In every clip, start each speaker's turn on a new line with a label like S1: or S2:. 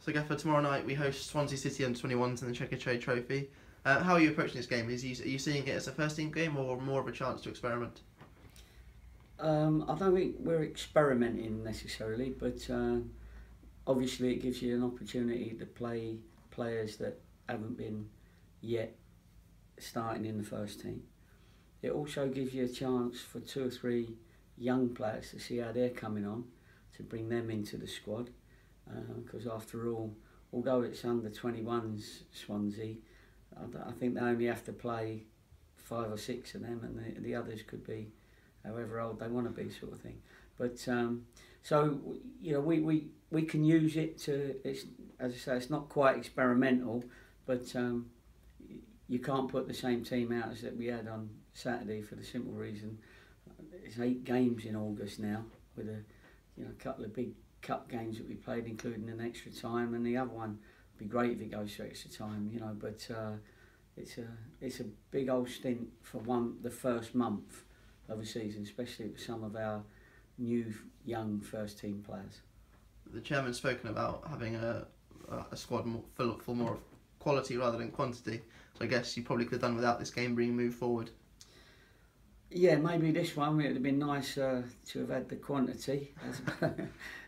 S1: So, Gaffer, tomorrow night we host Swansea City under-21s in the Checker Trade Trophy. How are you approaching this game? Are you seeing it as a first team game or more of a chance to experiment?
S2: I don't think we're experimenting necessarily, but obviously it gives you an opportunity to play players that haven't been yet starting in the first team. It also gives you a chance for 2 or 3 young players to see how they're coming on, to bring them into the squad. Because after all, although it's under-21s Swansea, I think they only have to play 5 or 6 of them, and the others could be however old they want to be, sort of thing. But so you know, we can use it to. It's, as I say, it's not quite experimental, but you can't put the same team out as that we had on Saturday for the simple reason it's 8 games in August now, with a couple of big cup games that we played, including an extra time, and the other one would be great if it goes to extra time, but it's a big old stint for the first month of a season, especially with some of our new young first team players.
S1: The chairman's spoken about having a squad full more of quality rather than quantity, so I guess you probably could have done without this game being moved forward.
S2: Yeah, maybe this one it would have been nice to have had the quantity.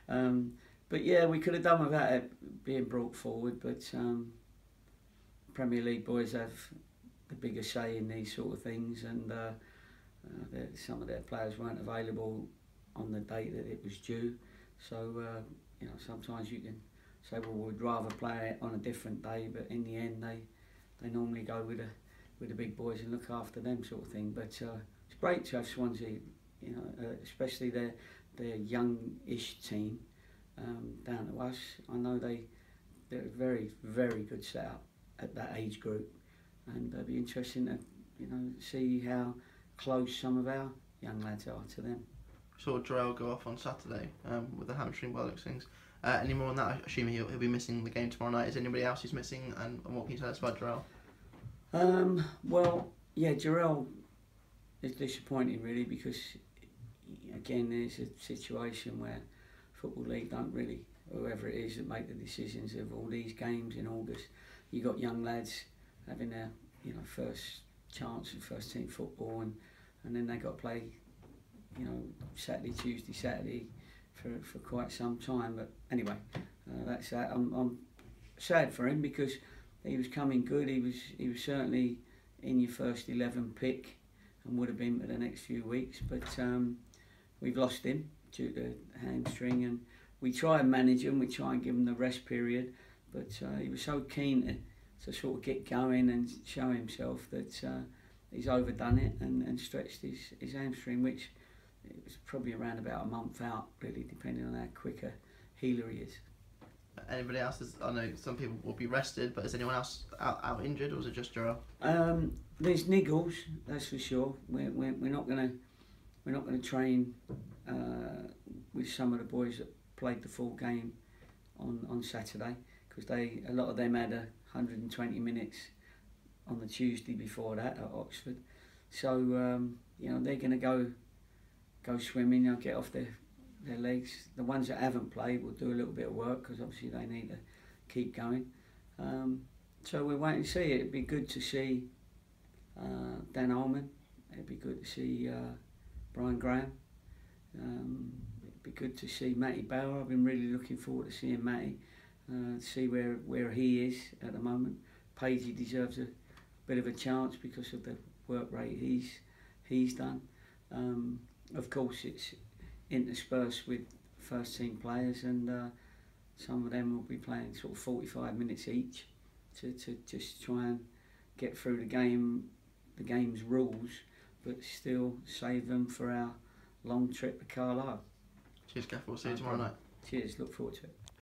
S2: But yeah, we could have done without it being brought forward. But Premier League boys have the bigger say in these sort of things, and some of their players weren't available on the date that it was due. So sometimes you can say, well, we'd rather play it on a different day, but in the end they normally go with the big boys and look after them, sort of thing. But it's great to have Swansea, especially their young-ish team down to us. I know they're a very, very good setup at that age group, and it'll be interesting to see how close some of our young lads are to them.
S1: Saw Jarrell go off on Saturday with a hamstring by the looks of things. Any more on that? I assume he'll be missing the game tomorrow night. Is anybody else who's missing, and what can you tell us about Jarrell?
S2: Well, yeah, Jarrell is disappointing really, because again there's a situation where Football League don't really, whoever it is that make the decisions of all these games in August, you got young lads having their first chance at first team football, and then they got to play Saturday, Tuesday, Saturday for quite some time. But anyway, that's that. I'm sad for him because he was coming good. He was certainly in your first 11 pick and would have been for the next few weeks. But we've lost him due to hamstring, and we try and manage him. We try and give him the rest period. But he was so keen to sort of get going and show himself that he's overdone it and stretched his hamstring, which it was probably around about a month out, really, depending on how quick a healer he is.
S1: Anybody else? I know some people will be rested, but is anyone else out injured, or is it just Jarrell?
S2: There's niggles, that's for sure. We're not gonna train with some of the boys that played the full game on Saturday, because a lot of them had 120 minutes on the Tuesday before that at Oxford. So they're gonna go swimming. They'll get off their legs. The ones that haven't played will do a little bit of work, because obviously they need to keep going. So we're waiting to see. It'd be good to see Dan Ullman. It'd be good to see Brian Graham. It'd be good to see Matty Bauer. I've been really looking forward to seeing Matty, see where he is at the moment. Pagey deserves a bit of a chance because of the work rate he's done. Of course, it's interspersed with first team players, and some of them will be playing sort of 45 minutes each to just try and get through the game's rules, but still save them for our long trip to Carlisle.
S1: Cheers, Gaff. We'll see you tomorrow night.
S2: Cheers, look forward to it.